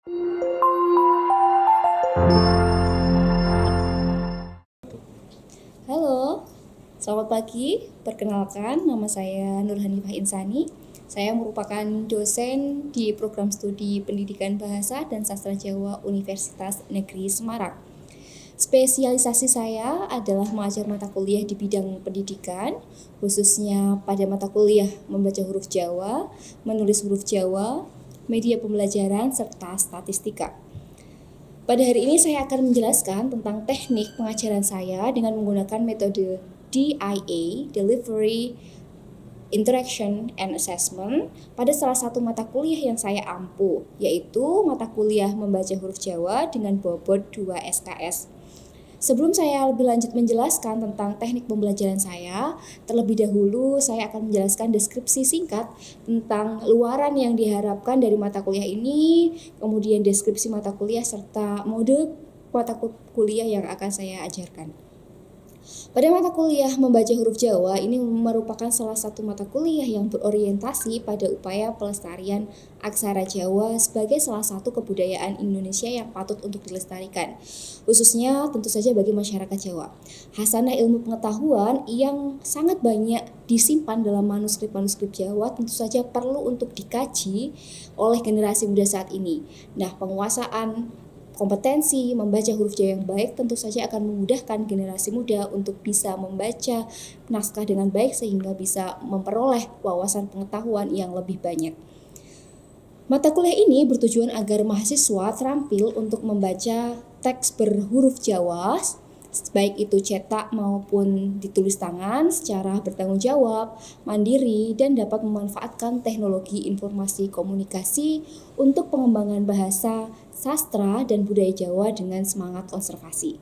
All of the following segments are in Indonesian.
Halo, selamat pagi. Perkenalkan, nama saya Nur Hanifah Insani. Saya merupakan dosen di program studi Pendidikan Bahasa dan Sastra Jawa Universitas Negeri Semarang. Spesialisasi saya adalah mengajar mata kuliah di bidang pendidikan, khususnya pada mata kuliah membaca huruf Jawa, menulis huruf Jawa, media pembelajaran, serta statistika. Pada hari ini saya akan menjelaskan tentang teknik pengajaran saya dengan menggunakan metode DIA, Delivery, Interaction, and Assessment pada salah satu mata kuliah yang saya ampu, yaitu mata kuliah membaca huruf Jawa dengan bobot 2 SKS. Sebelum saya lebih lanjut menjelaskan tentang teknik pembelajaran saya, terlebih dahulu saya akan menjelaskan deskripsi singkat tentang luaran yang diharapkan dari mata kuliah ini, kemudian deskripsi mata kuliah serta mode mata kuliah yang akan saya ajarkan. Pada mata kuliah membaca huruf Jawa ini merupakan salah satu mata kuliah yang berorientasi pada upaya pelestarian aksara Jawa sebagai salah satu kebudayaan Indonesia yang patut untuk dilestarikan, khususnya tentu saja bagi masyarakat Jawa. Hasanah ilmu pengetahuan yang sangat banyak disimpan dalam manuskrip-manuskrip Jawa tentu saja perlu untuk dikaji oleh generasi muda saat ini. Nah, penguasaan kompetensi membaca huruf Jawa yang baik tentu saja akan memudahkan generasi muda untuk bisa membaca naskah dengan baik sehingga bisa memperoleh wawasan pengetahuan yang lebih banyak. Mata kuliah ini bertujuan agar mahasiswa terampil untuk membaca teks berhuruf Jawa, baik itu cetak maupun ditulis tangan secara bertanggung jawab, mandiri, dan dapat memanfaatkan teknologi informasi komunikasi untuk pengembangan bahasa, sastra, dan budaya Jawa dengan semangat konservasi.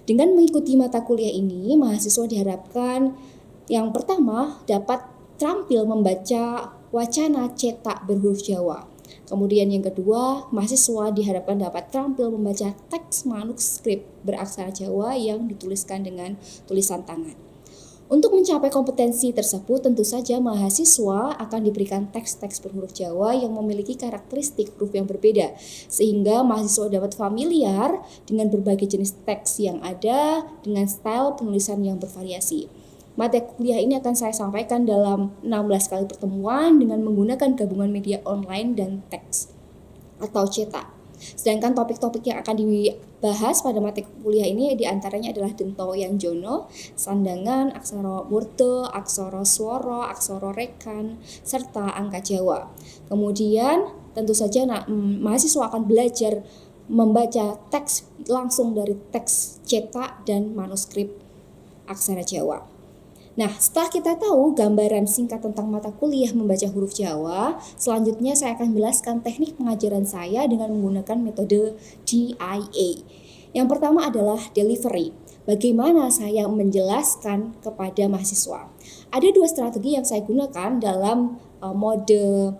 Dengan mengikuti mata kuliah ini, mahasiswa diharapkan yang pertama dapat terampil membaca wacana cetak berhuruf Jawa. Kemudian yang kedua, mahasiswa diharapkan dapat terampil membaca teks manuskrip beraksara Jawa yang dituliskan dengan tulisan tangan. Untuk mencapai kompetensi tersebut, tentu saja mahasiswa akan diberikan teks-teks berhuruf Jawa yang memiliki karakteristik huruf yang berbeda, sehingga mahasiswa dapat familiar dengan berbagai jenis teks yang ada dengan style penulisan yang bervariasi. Mata kuliah ini akan saya sampaikan dalam 16 kali pertemuan dengan menggunakan gabungan media online dan teks atau cetak. Sedangkan topik-topik yang akan dibahas pada mata kuliah ini diantaranya adalah Dento Yang Jono, Sandangan, Aksara Murta, Aksara Swara, Aksara Rekan, serta Angka Jawa. Kemudian tentu saja mahasiswa akan belajar membaca teks langsung dari teks cetak dan manuskrip aksara Jawa. Nah, setelah kita tahu gambaran singkat tentang mata kuliah membaca huruf Jawa, selanjutnya saya akan menjelaskan teknik pengajaran saya dengan menggunakan metode DIA. Yang pertama adalah delivery. Bagaimana saya menjelaskan kepada mahasiswa? Ada dua strategi yang saya gunakan dalam mode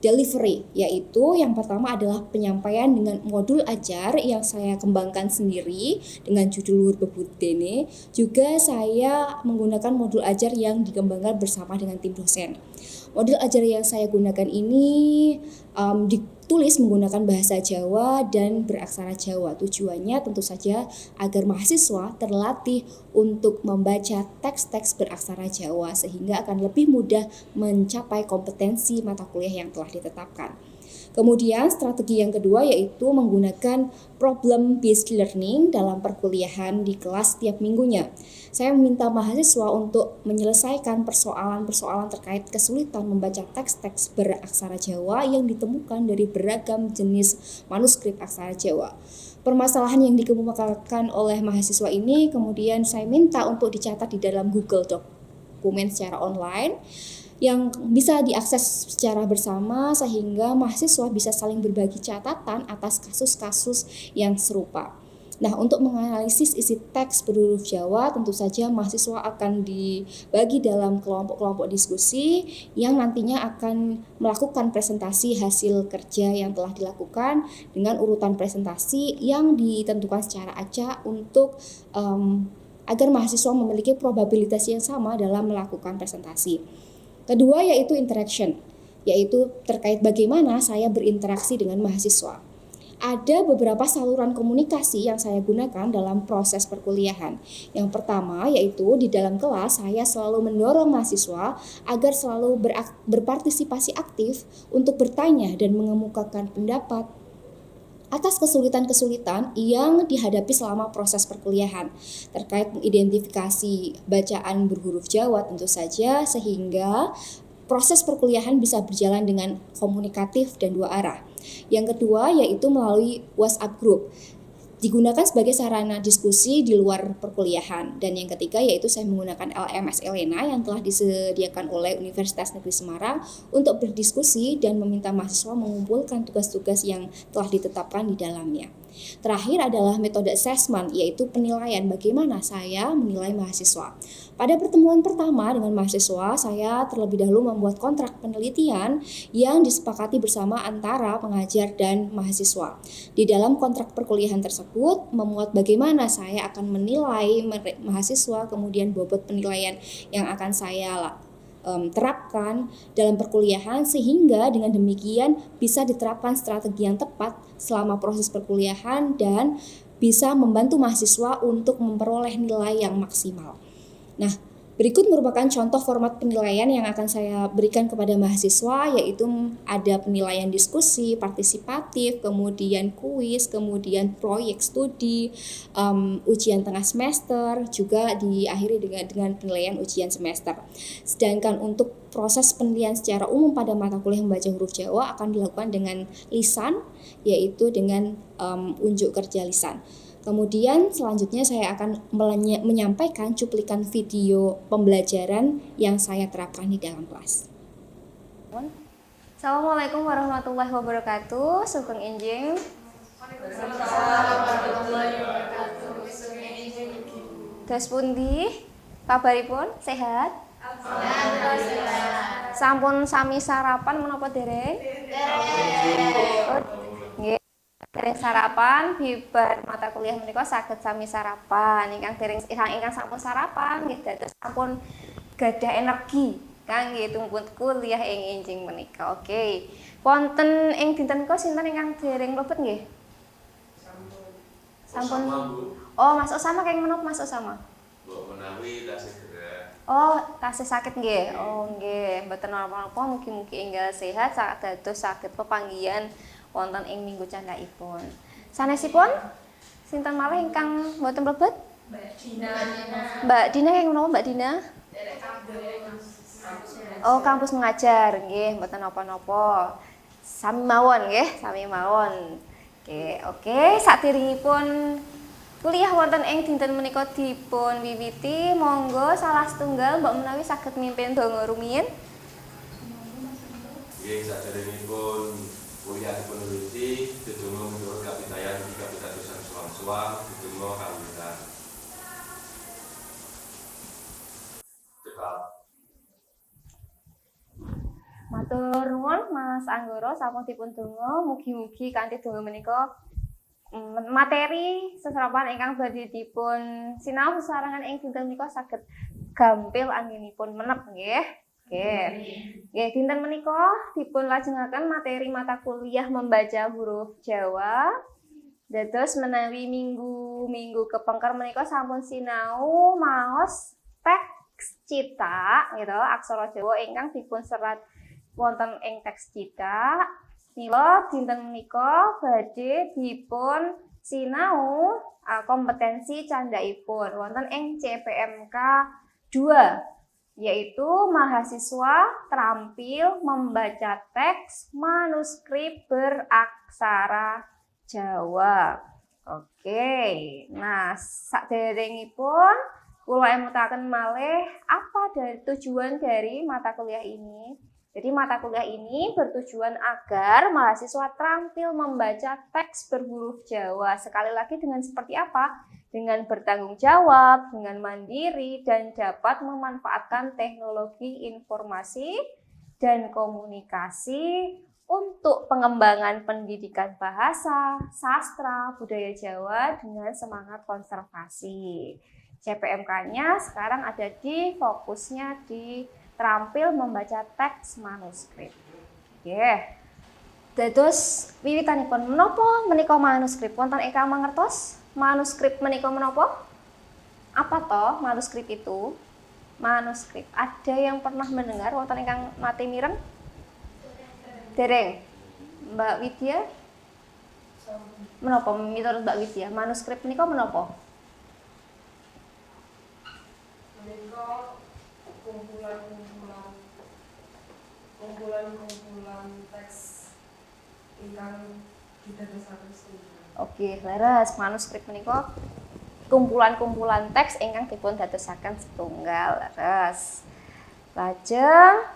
delivery, yaitu yang pertama adalah penyampaian dengan modul ajar yang saya kembangkan sendiri dengan judul Luhur Bebut Dene. Juga saya menggunakan modul ajar yang dikembangkan bersama dengan tim dosen. Modul ajar yang saya gunakan ini ditulis menggunakan bahasa Jawa dan beraksara Jawa. Tujuannya tentu saja agar mahasiswa terlatih untuk membaca teks-teks beraksara Jawa sehingga akan lebih mudah mencapai kompetensi mata kuliah yang telah ditetapkan. Kemudian strategi yang kedua yaitu menggunakan problem based learning dalam perkuliahan di kelas setiap minggunya. Saya meminta mahasiswa untuk menyelesaikan persoalan-persoalan terkait kesulitan membaca teks-teks beraksara Jawa yang ditemukan dari beragam jenis manuskrip aksara Jawa. Permasalahan yang dikemukakan oleh mahasiswa ini kemudian saya minta untuk dicatat di dalam Google Dokumen secara online yang bisa diakses secara bersama sehingga mahasiswa bisa saling berbagi catatan atas kasus-kasus yang serupa. Nah, untuk menganalisis isi teks berhuruf Jawa, tentu saja mahasiswa akan dibagi dalam kelompok-kelompok diskusi yang nantinya akan melakukan presentasi hasil kerja yang telah dilakukan dengan urutan presentasi yang ditentukan secara acak untuk agar mahasiswa memiliki probabilitas yang sama dalam melakukan presentasi. Kedua yaitu interaction, yaitu terkait bagaimana saya berinteraksi dengan mahasiswa. Ada beberapa saluran komunikasi yang saya gunakan dalam proses perkuliahan. Yang pertama yaitu di dalam kelas saya selalu mendorong mahasiswa agar selalu berpartisipasi aktif untuk bertanya dan mengemukakan pendapat atas kesulitan-kesulitan yang dihadapi selama proses perkuliahan terkait mengidentifikasi bacaan berhuruf Jawa tentu saja, sehingga proses perkuliahan bisa berjalan dengan komunikatif dan dua arah. Yang kedua yaitu melalui WhatsApp group, digunakan sebagai sarana diskusi di luar perkuliahan. Dan yang ketiga yaitu saya menggunakan LMS Elena yang telah disediakan oleh Universitas Negeri Semarang untuk berdiskusi dan meminta mahasiswa mengumpulkan tugas-tugas yang telah ditetapkan di dalamnya. Terakhir adalah metode assessment, yaitu penilaian bagaimana saya menilai mahasiswa. Pada pertemuan pertama dengan mahasiswa, saya terlebih dahulu membuat kontrak penelitian yang disepakati bersama antara pengajar dan mahasiswa. Di dalam kontrak perkuliahan tersebut memuat bagaimana saya akan menilai mahasiswa, kemudian bobot penilaian yang akan saya terapkan dalam perkuliahan, sehingga dengan demikian bisa diterapkan strategi yang tepat selama proses perkuliahan dan bisa membantu mahasiswa untuk memperoleh nilai yang maksimal. Nah, berikut merupakan contoh format penilaian yang akan saya berikan kepada mahasiswa, yaitu ada penilaian diskusi, partisipatif, kemudian kuis, kemudian proyek studi, ujian tengah semester, juga diakhiri dengan penilaian ujian semester. Sedangkan untuk proses penilaian secara umum pada mata kuliah membaca huruf Jawa akan dilakukan dengan lisan, yaitu dengan unjuk kerja lisan. Kemudian selanjutnya saya akan menyampaikan cuplikan video pembelajaran yang saya terapkan di dalam kelas. Assalamualaikum warahmatullahi wabarakatuh. Sugeng enjing. Waalaikumsalam warahmatullahi wabarakatuh. Sugeng enjing. Dos pundi? Kabaripun sehat? Alhamdulillah. Sampun sami sarapan menapa dereng? Nggih. Dereng sarapan bibar mata kuliah menika saged sami sarapan. Ingkang sampun sarapan nggih dados sampun gadah energi kangge tumput kuliah ing enjing menika. Oke. Wonten ing dinten menika sinten ingkang dereng mlebet nggih? Sampun. Oh, Mas Osama kenging menapa Mas Osama? Mbok menawi tasih gerak. Oh, tasih sakit nggih. Oh, nggih, mboten napa-napa, mugi-mugi enggal sehat dados saged pepanggihan wonten ing minggu candhaipun. Sanesipun sinten malih ingkang mboten mlebet? Mbak Dina. Mbak Dina kenging menapa Mbak Dina? Dari kampus. Oh, kampus mengajar, nggih, mboten napa-napa. Sami mawon nggih, sami mawon. Oke, saderengipun kuliah wonten ing dinten menika dipun wiwiti, monggo salah setunggal mbok menawi saged mimpin donga rumiyin. Nggih, saderengipun kuliah dipun wiwiti, dedonga menurut kapitayan kapitadosan suwang-suwang, dedonga kawitan. Matur nuwun Mas Anggara sampun dipun donga, mugi-mugi kanthi donga menika materi seserapan ingkang badhe dipun sinau sesarengan ing dinten menika saged gampil anggenipun menep nggih. Nggih, dinten menika dipun lajengaken materi mata kuliah membaca huruf Jawa. Dados menawi minggu kepengker menika sampun sinau maos teks cithak gitu, aksara Jawa ingkang dipun serat wonten ing teks cithak. Mila dinten menika badhe dipun sinau kompetensi candhaipun wonten ing CPMK 2, yaitu mahasiswa terampil membaca teks manuskrip beraksara Jawa. Oke. Nah, saderengipun kula emutaken malih apa tujuan dari mata kuliah ini. Jadi mata kuliah ini bertujuan agar mahasiswa terampil membaca teks berhuruf Jawa. Sekali lagi dengan seperti apa? Dengan bertanggung jawab, dengan mandiri, dan dapat memanfaatkan teknologi informasi dan komunikasi untuk pengembangan pendidikan bahasa, sastra, budaya Jawa dengan semangat konservasi. CPMK-nya sekarang ada di fokusnya di terampil membaca teks manuskrip. Dados wiwitanipun menapa menika manuskrip? Wonten ingkang mangertos manuskrip menika menapa? Apa toh manuskrip itu? Manuskrip. Ada yang pernah mendengar wonten ingkang nate mireng? Dereng. Mbak Widya? Menapa miturut Mbak Widya? Manuskrip menika menapa? Menika kumpulan teks ingkang didadosaken setunggal. Oke, leres. Manuskrip menika kumpulan-kumpulan teks ingkang dipun dadosaken setunggal. Leres. Lajeng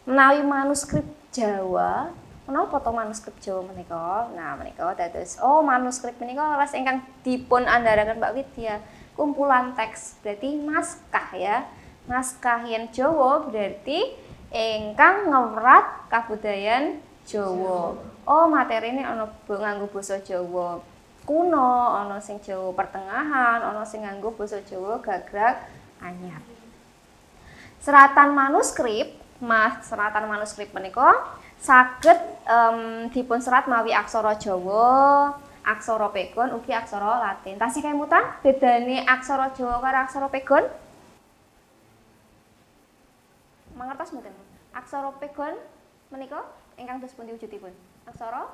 menawi manuskrip Jawa, menapa to manuskrip Jawa menika? Nah, menika dados manuskrip menika leres ingkang dipun andharaken Mbak Widya. Kumpulan teks berarti naskah ya. Naskah yen Jawa berarti ingkang ngewrat kabudayan Jawa. Materine ana nganggo basa Jawa kuno, ana sing Jawa pertengahan, ana sing nganggo basa Jawa gagrag anyar. Seratan manuskrip menika saged dipun serat mawi aksara Jawa, aksara pegon ugi aksara Latin. Tasih kemutan bedane aksara Jawa karo aksara pegon? Mangertos mboten? Aksara pegon menika ingkang dos pundi wujudipun? Aksara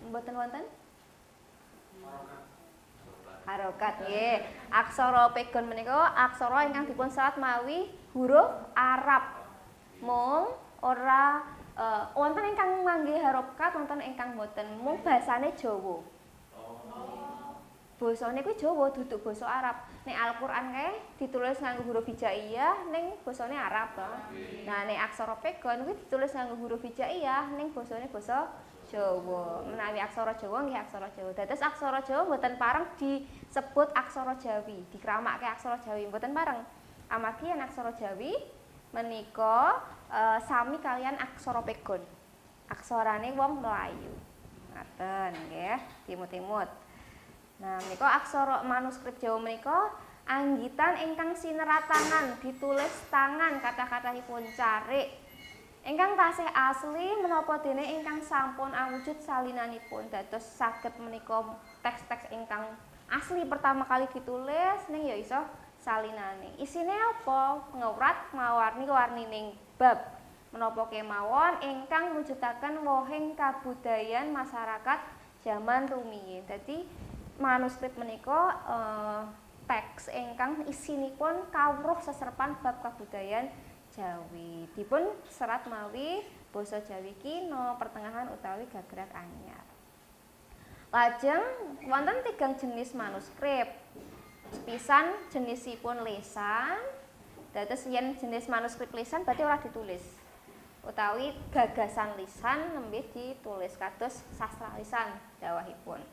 mboten wonten? Harokat nggih. Aksara pegon menika aksara ingkang dipun serat mawi huruf Arab. Mung ora wonten ingkang ngangge harokat, wonten ingkang mboten. Mung basane Jawa. Basane kuwi Jawa duduk basa Arab. Nek Al-Qur'an kae ditulis nganggo huruf hijaiyah ning basane Arab to. Nah, nek aksara pegon kuwi ditulis nganggo huruf hijaiyah ning basane basa Jawa. Menawi aksara Jawa nggih aksara Jawa. Dados aksara Jawa mboten pareng disebut aksara Jawi, dikramake aksara Jawi mboten pareng. Amargi yen aksara Jawi menika sami kalian aksara pegon. Aksarane wong Melayu. Ngaten nggih, timut-timut. Nah, menika aksara manuskrip Jawa menika anggitan ingkang sineratangan, ditulis tangan kata-katahipun carik. Ingkang tasih asli menapa dene ingkang sampun awujud salinanipun dados saged menika teks-teks ingkang asli pertama kali ditulis ning ya iso salinane. Isine apa? Ngewrat mawarni-warnining bab menapa kemawon ingkang mujudaken wohing kabudayan masyarakat jaman rumiyin. Dadi manuskrip menika teks ingkang isinipun kawruh seserepan bab kabudayan Jawi. Dipun serat mawi basa Jawi kina, pertengahan utawi gagrag anyar. Lajeng wonten 3 jenis manuskrip. Sepisan jenisipun lisan. Dados yen jenis manuskrip lisan berarti ora ditulis. Utawi gagasan lisan nembe ditulis kados sastra lisan dawahipun.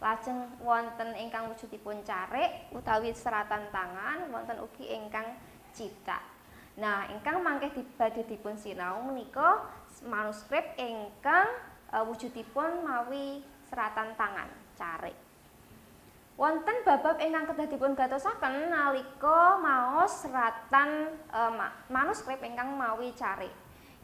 Lajeng wonten ingkang wujudipun carik utawi seratan tangan, wonten ugi ingkang cithak. Nah, ingkang mangke badhe dipun sinau menika manuskrip ingkang wujudipun mawi seratan tangan, carik. Wonten bab-bab ingkang kedah dipun gatosaken nalika maos seratan manuskrip ingkang mawi carik.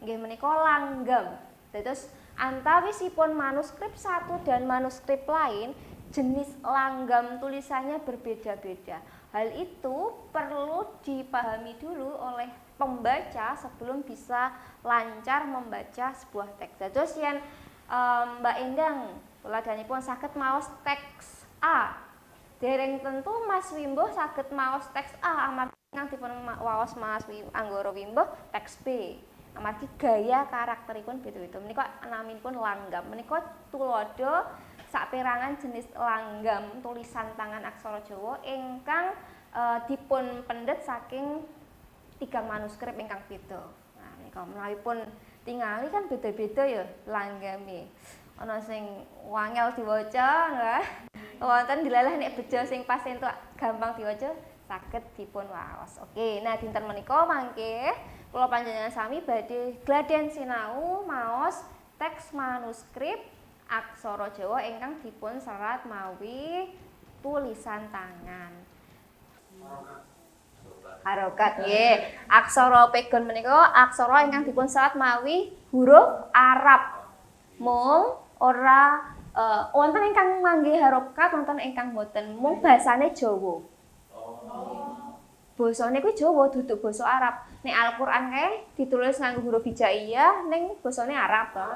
Inggih menika langgam. Dados antawisipun manuskrip satu dan manuskrip lain, jenis langgam tulisannya berbeda-beda. Hal itu perlu dipahami dulu oleh pembaca sebelum bisa lancar membaca sebuah teks. Dados yen Mbak Endang tuladhanipun saged maos teks A, dereng tentu Mas Wimbo saged maos teks A amargi ingkang dipun waos Mas Anggara Wimbo teks B. Amargi gaya karakteripun beda-beda. Menika naminipun langgam. Menika tuladha saperangan jenis langgam tulisan tangan aksara Jawa ingkang dipun pendet saking 3 manuskrip ingkang beda. Nah, menika menawipun tingali kan beda-beda ya langgame. Ana sing wangel diwaca, nggih. Wonten dilalah nek bejo sing pas entuk gampang diwaca saged dipun waos. Oke, nah dinten menika mangke kula panjenengan sami badhe gladhen sinau maos teks manuskrip aksara Jawa ingkang dipun serat mawi tulisan tangan. harokat nggih. Aksara pegon menika aksara ingkang dipun serat mawi huruf Arab. Mung ora wonten ingkang ngangge harokat, wonten ingkang boten. Mung basane Jawa. Basane kuwi Jawa duduk basa Arab. Nek Al-Qur'an kae ditulis nganggo huruf hijaiyah ning basane Arab to.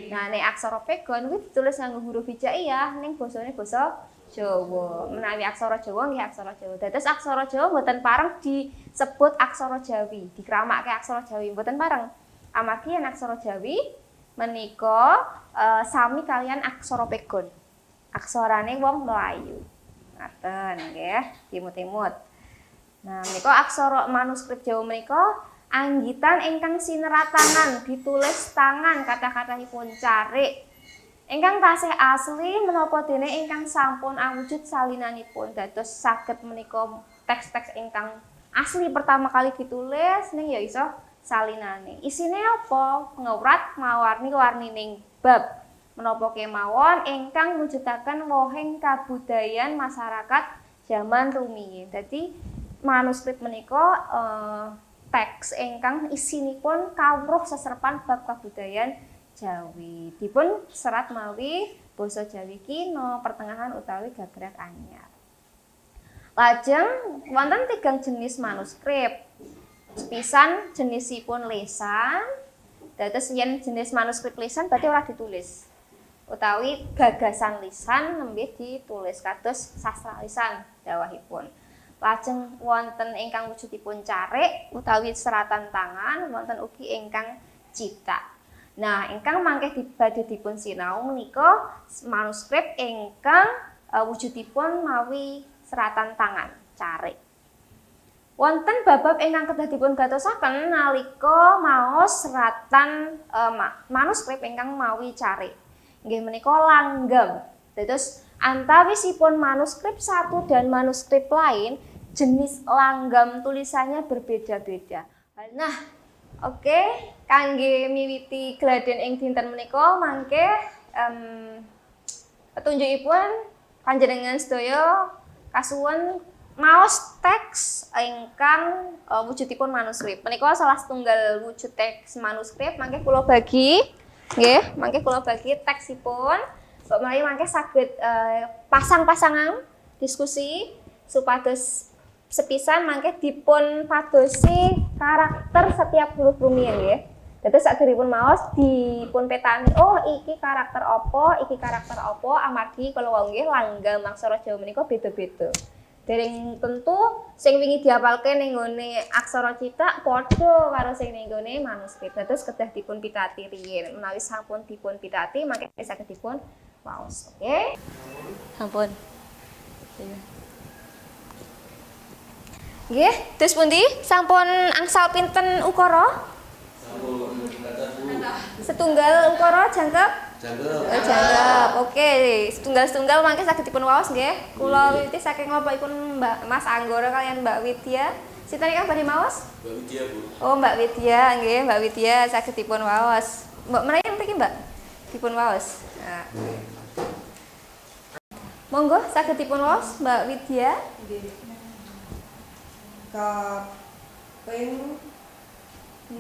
Nah, nek aksara pegon kuwi ditulis nganggo huruf hijaiyah ning basane basa Jawa. Menawi aksara Jawa nggih aksara Jawa. Dados aksara Jawa mboten pareng disebut aksara Jawi, dikramake aksara Jawi mboten pareng. Amargi yen aksara Jawi menika sami kalian aksara pegon. Aksarane wong Melayu. Ngaten nggih, timut-timut. Nah, menika aksara manuskrip Jawa menika anggitan ingkang sineratanan ditulis tangan kata-katahipun carik. Ingkang tasih asli menapa dene ingkang sampun awujud salinanipun dados saged menika teks-teks ingkang asli pertama kali ditulis ning ya iso salinane. Isine apa? Ngewrat mawarni-warnining bab. Menapa kemawon ingkang mujudaken wohing kabudayan masyarakat zaman rumiyin. Dadi manuskrip menika teks ingkang isinipun kawruh seserepan bab kabudayan Jawi. Dipun serat mawi basa Jawi kina, pertengahan utawi gagrag anyar. Lajeng wonten 3 jenis manuskrip. Sepisan jenisipun lisan. Dados yen jenis manuskrip lisan berarti ora ditulis. Utawi gagasan lisan nembe ditulis kados sastra lisan dawahipun. Lajeng wonten ingkang wujudipun carik utawi seratan tangan, wonten ugi ingkang cithak. Nah, ingkang mangke badhe dipun sinau menika manuskrip ingkang wujudipun mawi seratan tangan, carik. Wonten bab-bab ingkang kedah dipun gatosaken nalika maos seratan manuskrip ingkang mawi carik. Inggih menika langgam. Dados antawisipun manuskrip satu dan manuskrip lain jenis langgam tulisannya berbeda-beda. Nah, oke, kangge miwiti gladen ing dinten menika mangke petunjukipun panjenengan sedaya kasuwun maos teks ingkang wujudipun manuskrip. Menika salah setunggal wujud teks manuskrip mangke kula bagi nggih, mangke kula bagi teksipun. Mbok menawi mangke saged pasang-pasangan diskusi supados sepisan mangke dipun padosi karakter setiap huruf rumiyin nggih. Dados sakderipun maos dipun petani, oh iki karakter apa, iki karakter apa, amargi kala wau nggih langgam aksara Jawa menika beda-beda. Dereng tentu sing wingi diapalke ning nggone aksara cithak padha karo sing ning nggone manuskrip. Dados kedah dipun pitati riyin. Menawi sampun dipun pitati mangke saged dipun maos. Oke? Sampun. Nggih, terus pundi? Sampun angsal pinten ukara? Setunggal ukara jangkep? Jangkep. Oke, setunggal-setunggal mangke saged dipun waos nggih. Kula wiwiti saking nglopokipun Mbak Mas Anggara kalian Mbak Widya. Sinten ingkang badhe maos? Mbak Widya, Bu. Oh, Mbak Widya, nggih, Mbak Widya saged dipun waos. Mbak menawi mriki, Mbak? Dipun waos. Nah. Monggo saged dipun waos Mbak Widya. Kaping 16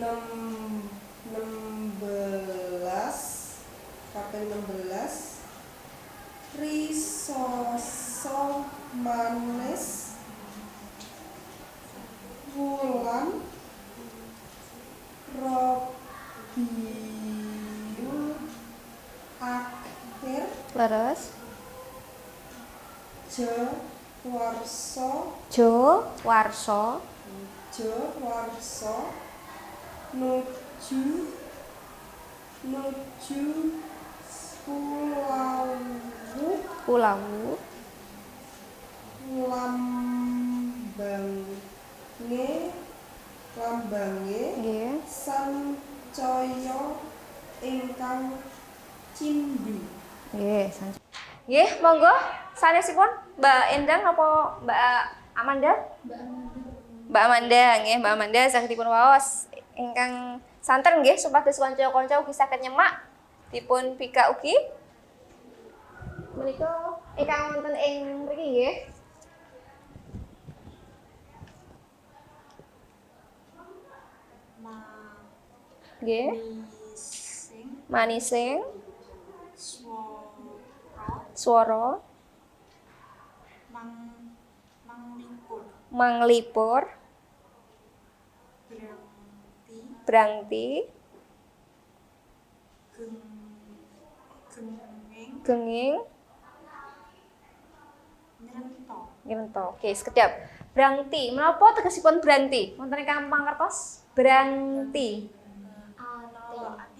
Risoso manis wulan Rabiul akhir Leres. Jawarso nuju Pulawu lambange nggih. sancaya ingkang cindhi. Nggih, nggih, monggo sanesipun Mbak Endang apa Mbak Amanda? Mbak Amanda, nggih, Mbak Amanda saged dipun waos ingkang santen nggih supados kanca-kanca ugi saged nyemak dipun pika ugi. Menika ingkang wonten ing mriki nggih. nggih. Manising. Swara. Manglipur. Brangti. Genging. Ngrento. Oke, sekejap. Brangti. Menapa tegesipun branti? Wonten ingkang mangertos? Branti.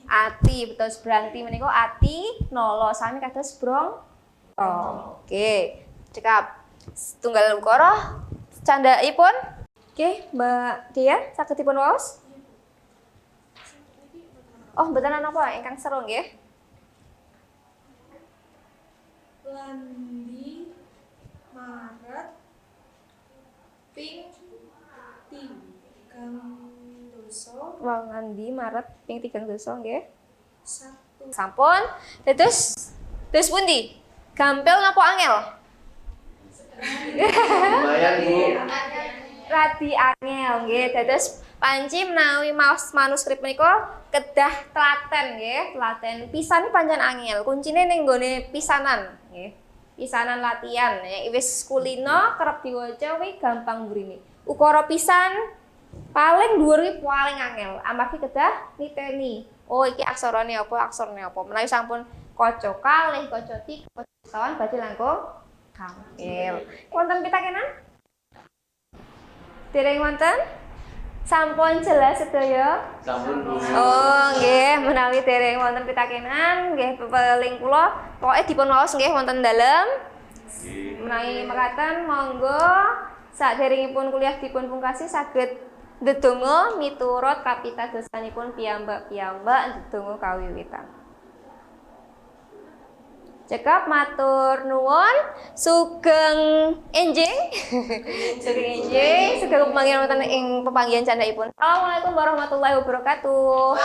Ati, betul. Branti menika ati, nala sami kados brong. Oke. Cekap. Setunggal ukara candhaipun. Oke, Mbak Dia, saged dipun waos? Oh, mboten napa ingkang seru nggih. Landi Maret ping 3 doso Wangandi Maret ping 3 doso nggih. 1 Sampun. Terus pundi? Gampil napa angel? Lumayan Bu. Radi angel nggih. Dados panci menawi maos manuskrip menika kedah telaten nggih. Telaten pisan pancen angel. Kuncine ning nggone pisanan nggih. Pisanan latihan ya wis kulino kerep diwaca kuwi gampang mrene. Ukara pisan paling dhuwur kuwi paling angel. Amargi kedah niteni. Oh iki aksarane apa, aksarane apa. Menawi sampun kaca kalih, kaca 3, kaca sekawan badhe langkung gampil. Wonten pitakenan? Dereng wonten? Sampun jelas sedaya? Sampun Bu. Oh, nggih, menawi dereng wonten pitakenan, nggih pepeling kula pokoke dipun waos nggih wonten dalem. Menawi mekaten monggo saderengipun kuliah dipun pungkasi saged ndedonga miturut kapitadosanipun piyambak-piyambak ndedonga kawiwitan. Cekap matur nuwun sugeng enjing. Sugeng enjing, sugeng pemanggihan wonten ing pepanggihan candhaipun. Assalamualaikum warahmatullahi wabarakatuh.